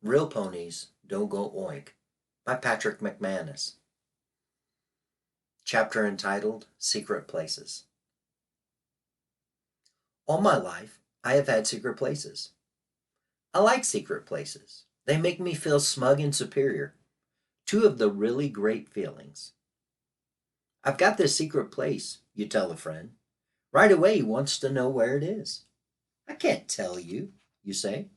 Real Ponies Don't Go Oink by Patrick McManus. Chapter entitled Secret Places. All my life, I have had secret places. I like secret places. They make me feel smug and superior. Two of the really great feelings. I've got this secret place, you tell a friend. Right away, he wants to know where it is. I can't tell you, you say,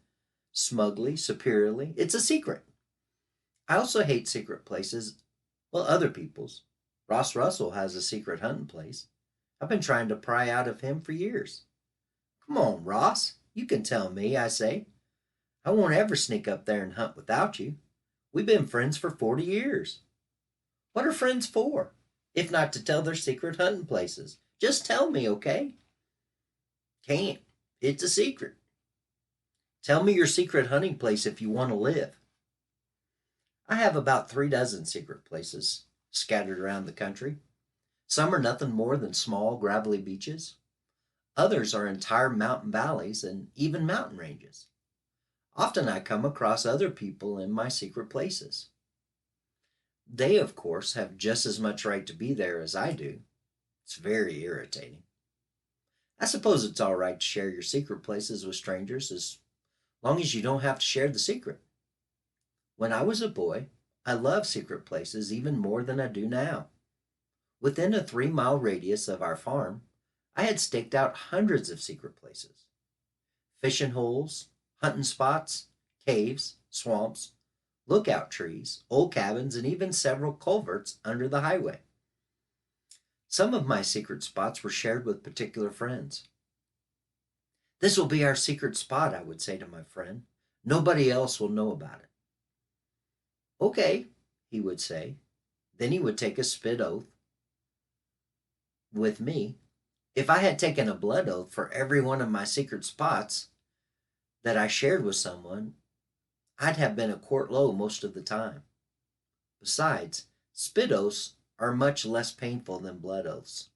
smugly, superiorly. It's a secret. I also hate secret places, well, other people's. Ross Russell has a secret hunting place. I've been trying to pry out of him for years. Come on, Ross, you can tell me, I say. I won't ever sneak up there and hunt without you. We've been friends for 40 years. What are friends for, if not to tell their secret hunting places? Just tell me, okay? Can't. It's a secret. Tell me your secret hunting place if you want to live. I have about 3 dozen secret places scattered around the country. Some are nothing more than small, gravelly beaches. Others are entire mountain valleys and even mountain ranges. Often I come across other people in my secret places. They, of course, have just as much right to be there as I do. It's very irritating. I suppose it's all right to share your secret places with strangers as long as you don't have to share the secret. When I was a boy, I loved secret places even more than I do now. Within a 3 mile radius of our farm, I had staked out hundreds of secret places. Fishing holes, hunting spots, caves, swamps, lookout trees, old cabins, and even several culverts under the highway. Some of my secret spots were shared with particular friends. This will be our secret spot, I would say to my friend. Nobody else will know about it. Okay, he would say. Then he would take a spit oath with me. If I had taken a blood oath for every one of my secret spots that I shared with someone, I'd have been a quart low most of the time. Besides, spit oaths are much less painful than blood oaths.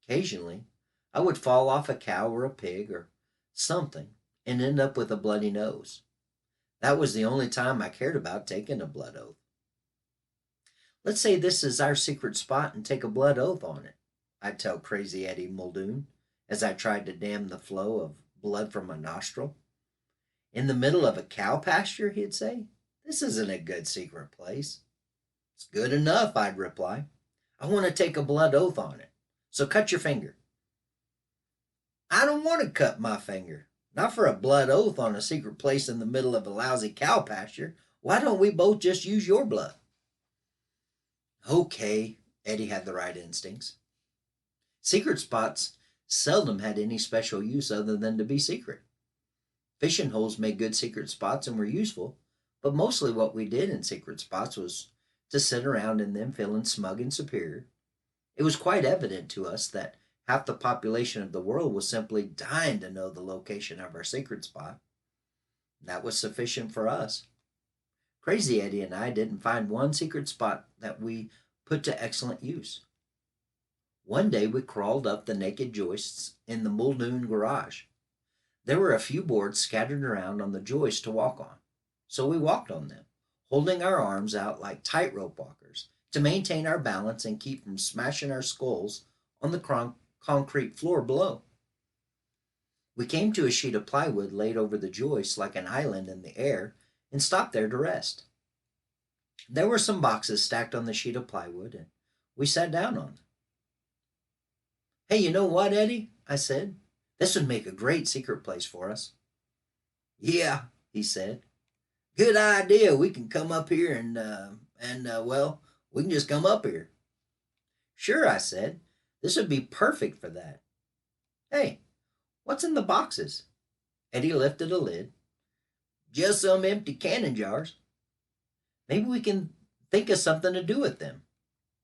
Occasionally, I would fall off a cow or a pig or something and end up with a bloody nose. That was the only time I cared about taking a blood oath. Let's say this is our secret spot and take a blood oath on it, I'd tell Crazy Eddie Muldoon as I tried to dam the flow of blood from my nostril. In the middle of a cow pasture, he'd say. This isn't a good secret place. It's good enough, I'd reply. I want to take a blood oath on it. So cut your finger. I don't want to cut my finger. Not for a blood oath on a secret place in the middle of a lousy cow pasture. Why don't we both just use your blood? Okay, Eddie had the right instincts. Secret spots seldom had any special use other than to be secret. Fishing holes made good secret spots and were useful, but mostly what we did in secret spots was to sit around in them feeling smug and superior. It was quite evident to us that half the population of the world was simply dying to know the location of our secret spot. That was sufficient for us. Crazy Eddie and I didn't find one secret spot that we put to excellent use. One day we crawled up the naked joists in the Muldoon garage. There were a few boards scattered around on the joists to walk on, so we walked on them, holding our arms out like tightrope walkers to maintain our balance and keep from smashing our skulls on the concrete floor below. We came to a sheet of plywood laid over the joists like an island in the air and stopped there to rest. There were some boxes stacked on the sheet of plywood, and we sat down on them. Hey, you know what, Eddie? I said. This would make a great secret place for us. Yeah, he said. Good idea. We can come up here and we can just come up here. Sure, I said. This would be perfect for that. Hey, what's in the boxes? Eddie lifted a lid. Just some empty cannon jars. Maybe we can think of something to do with them.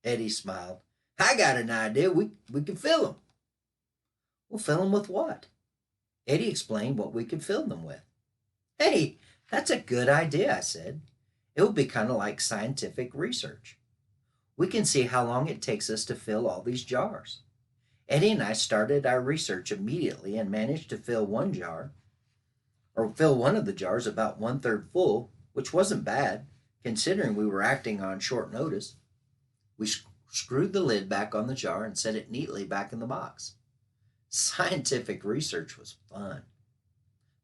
Eddie smiled. I got an idea. We can fill them. We'll fill them with what? Eddie explained what we could fill them with. Hey, that's a good idea, I said. It will be kind of like scientific research. We can see how long it takes us to fill all these jars. Eddie and I started our research immediately and managed to fill one jar or fill one of the jars about 1/3 full, which wasn't bad, considering we were acting on short notice. We screwed the lid back on the jar and set it neatly back in the box. Scientific research was fun.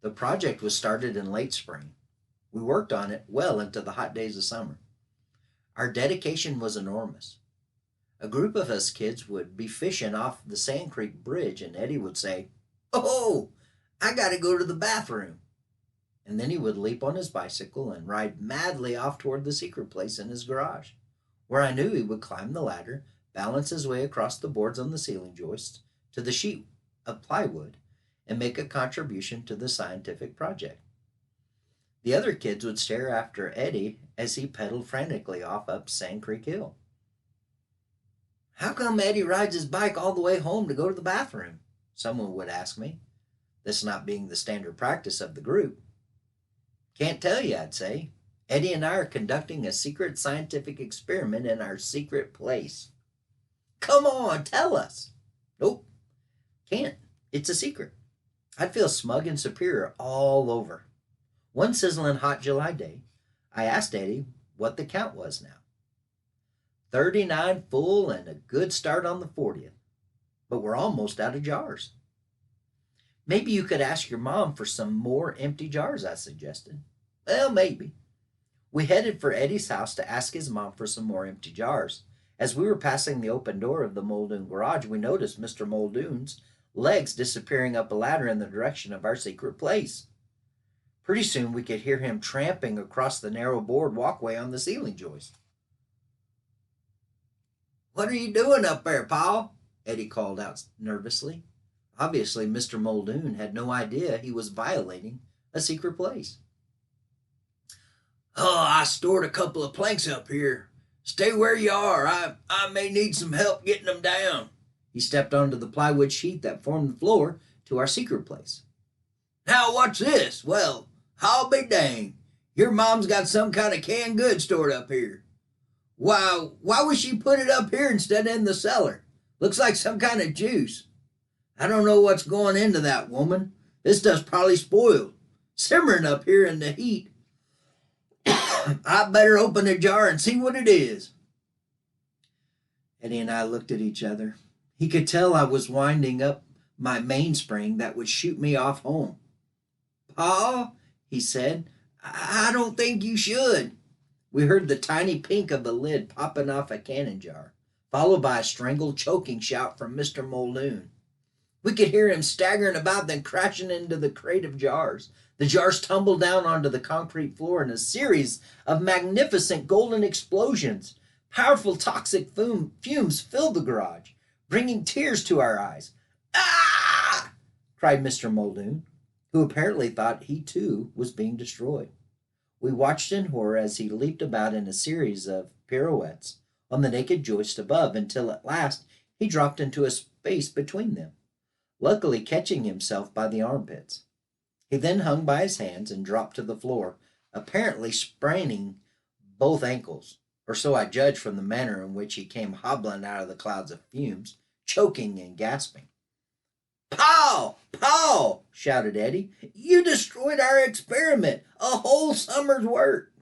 The project was started in late spring. We worked on it well into the hot days of summer. Our dedication was enormous. A group of us kids would be fishing off the Sand Creek Bridge, and Eddie would say, "Oh, I got to go to the bathroom." And then he would leap on his bicycle and ride madly off toward the secret place in his garage, where I knew he would climb the ladder, balance his way across the boards on the ceiling joists to the sheet of plywood, and make a contribution to the scientific project. The other kids would stare after Eddie as he pedaled frantically off up Sand Creek Hill. "How come Eddie rides his bike all the way home to go to the bathroom?" someone would ask me, this not being the standard practice of the group. "Can't tell you," I'd say. "Eddie and I are conducting a secret scientific experiment in our secret place." "Come on, tell us." "Nope, can't. It's a secret." I'd feel smug and superior all over. One sizzling hot July day, I asked Eddie what the count was now. 39 full and a good start on the 40th. But we're almost out of jars. "Maybe you could ask your mom for some more empty jars," I suggested. "Well, maybe." We headed for Eddie's house to ask his mom for some more empty jars. As we were passing the open door of the Muldoon garage, we noticed Mr. Muldoon's legs disappearing up a ladder in the direction of our secret place. Pretty soon we could hear him tramping across the narrow board walkway on the ceiling joist. "What are you doing up there, Pa?" Eddie called out nervously. Obviously, Mr. Muldoon had no idea he was violating a secret place. "Oh, I stored a couple of planks up here. Stay where you are. I may need some help getting them down." He stepped onto the plywood sheet that formed the floor to our secret place. "Now, what's this? Well, I'll be danged. Your mom's got some kind of canned goods stored up here. Why would she put it up here instead of in the cellar? Looks like some kind of juice. I don't know what's going into that woman. This stuff's probably spoiled, simmering up here in the heat. I better open the jar and see what it is." Eddie and I looked at each other. He could tell I was winding up my mainspring that would shoot me off home. "Pa," he said, "I don't think you should." We heard the tiny pink of the lid popping off a cannon jar, followed by a strangled choking shout from Mr. Muldoon. We could hear him staggering about, then crashing into the crate of jars. The jars tumbled down onto the concrete floor in a series of magnificent golden explosions. Powerful toxic fumes filled the garage, bringing tears to our eyes. "Ah!" cried Mr. Muldoon, who apparently thought he too was being destroyed. We watched in horror as he leaped about in a series of pirouettes on the naked joist above until at last he dropped into a space between them, luckily catching himself by the armpits. He then hung by his hands and dropped to the floor, apparently spraining both ankles, or so I judged from the manner in which he came hobbling out of the clouds of fumes, choking and gasping. "Paul! Paul!" shouted Eddie. "You destroyed our experiment! A whole summer's work!"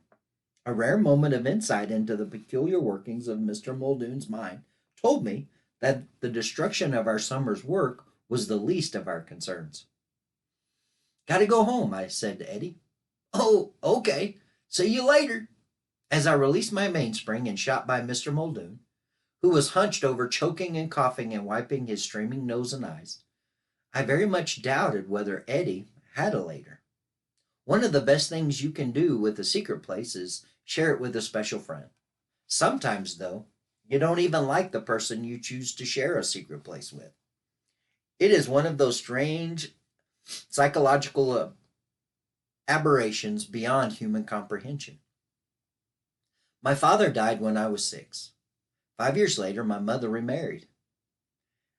A rare moment of insight into the peculiar workings of Mr. Muldoon's mind told me that the destruction of our summer's work was the least of our concerns. "Gotta go home," I said to Eddie. "Oh, okay. See you later." As I released my mainspring and shot by Mr. Muldoon, who was hunched over choking and coughing and wiping his streaming nose and eyes, I very much doubted whether Eddie had a later. One of the best things you can do with a secret place is share it with a special friend. Sometimes, though, you don't even like the person you choose to share a secret place with. It is one of those strange psychological aberrations beyond human comprehension. My father died when I was 6. 5 years later, my mother remarried.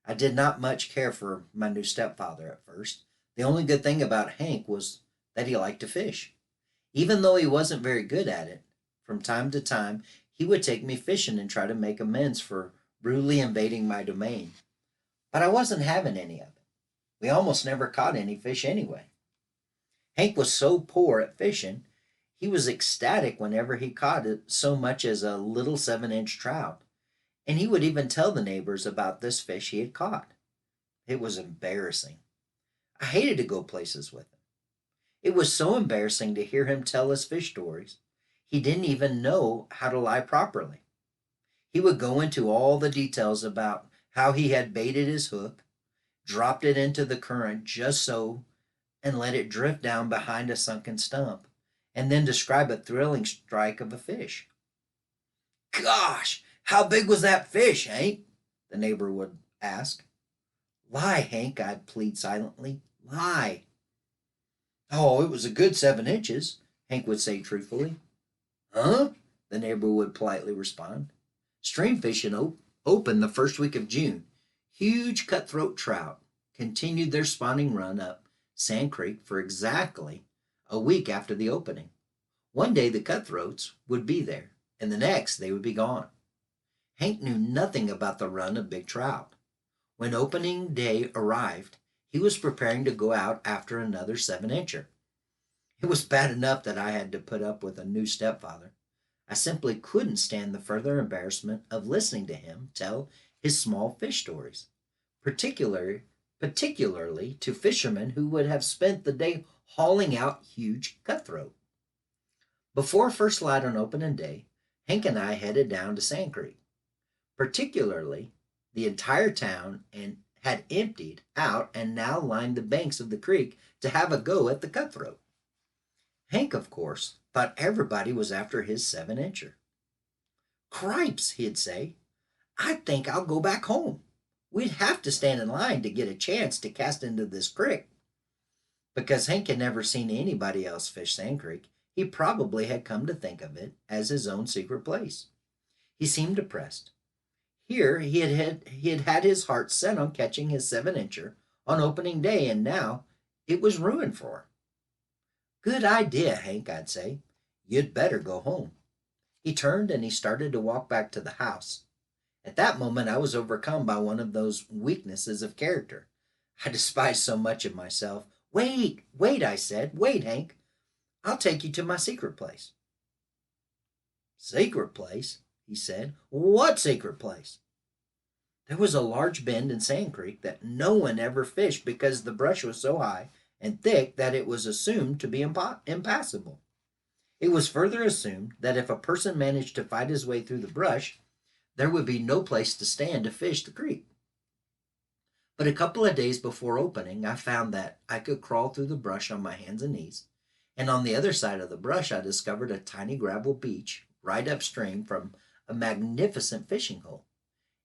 I did not much care for my new stepfather at first. The only good thing about Hank was that he liked to fish. Even though he wasn't very good at it, from time to time, he would take me fishing and try to make amends for rudely invading my domain. But I wasn't having any of it. We almost never caught any fish anyway. Hank was so poor at fishing, he was ecstatic whenever he caught it so much as a little 7-inch trout, and he would even tell the neighbors about this fish he had caught. It was embarrassing. I hated to go places with him. It was so embarrassing to hear him tell his fish stories. He didn't even know how to lie properly. He would go into all the details about how he had baited his hook, dropped it into the current just so, and let it drift down behind a sunken stump, and then describe a thrilling strike of a fish. "Gosh, how big was that fish, Hank?" the neighbor would ask. "Lie, Hank," I'd plead silently. "Lie." "Oh, it was a good 7 inches," Hank would say truthfully. "Huh?" the neighbor would politely respond. Stream fishing opened the first week of June. Huge cutthroat trout continued their spawning run up Sand Creek for exactly a week after the opening. One day the cutthroats would be there, and the next they would be gone. Hank knew nothing about the run of big trout. When opening day arrived, he was preparing to go out after another 7-incher. It was bad enough that I had to put up with a new stepfather. I simply couldn't stand the further embarrassment of listening to him tell his small fish stories, particularly to fishermen who would have spent the day hauling out huge cutthroat. Before first light on opening day, Hank and I headed down to Sand Creek. Particularly, the entire town and had emptied out and now lined the banks of the creek to have a go at the cutthroat. Hank, of course, thought everybody was after his 7-incher. "Cripes," he'd say, "I think I'll go back home. We'd have to stand in line to get a chance to cast into this creek." Because Hank had never seen anybody else fish Sand Creek, he probably had come to think of it as his own secret place. He seemed depressed. Here he had had his heart set on catching his 7-incher on opening day, and now it was ruined for him. "Good idea, Hank," I'd say. "You'd better go home." He turned and he started to walk back to the house. At that moment I was overcome by one of those weaknesses of character I despise so much of myself. "Wait, wait," I said. "Wait, Hank. I'll take you to my secret place." "Secret place?" he said. "What secret place?" There was a large bend in Sand Creek that no one ever fished because the brush was so high and thick that it was assumed to be impassable. It was further assumed that if a person managed to fight his way through the brush, there would be no place to stand to fish the creek. But a couple of days before opening, I found that I could crawl through the brush on my hands and knees, and on the other side of the brush I discovered a tiny gravel beach right upstream from a magnificent fishing hole.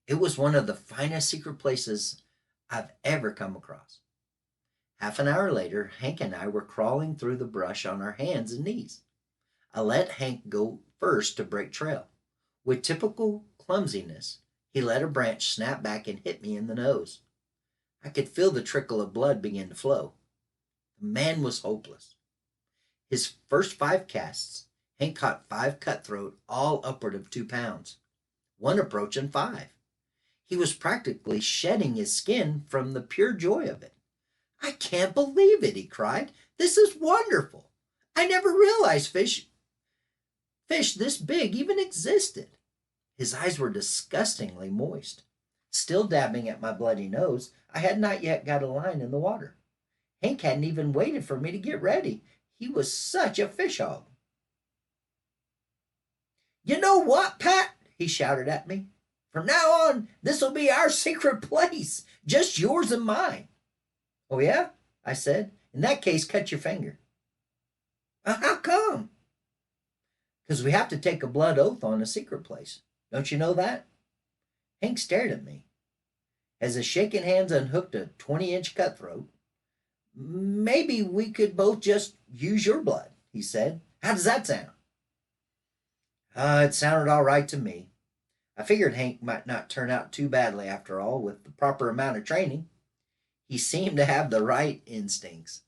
It was one of the finest secret places I've ever come across. Half an hour later, Hank and I were crawling through the brush on our hands and knees. I let Hank go first to break trail. With typical clumsiness, he let a branch snap back and hit me in the nose. I could feel the trickle of blood begin to flow. The man was hopeless. His first 5 casts, Hank caught 5 cutthroat, all upward of 2 pounds, one approaching 5. He was practically shedding his skin from the pure joy of it. "I can't believe it," he cried. "This is wonderful. I never realized fish this big even existed." His eyes were disgustingly moist. Still dabbing at my bloody nose, I had not yet got a line in the water. Hank hadn't even waited for me to get ready. He was such a fish hog. "You know what, Pat?" he shouted at me. "From now on, this'll be our secret place, just yours and mine." "Oh, yeah?" I said. "In that case, cut your finger." "How come?" "Because we have to take a blood oath on a secret place. Don't you know that?" Hank stared at me. As the shaking hands unhooked a 20-inch cutthroat, "Maybe we could both just use your blood," he said. "How does that sound?" It sounded all right to me. I figured Hank might not turn out too badly after all with the proper amount of training. He seemed to have the right instincts.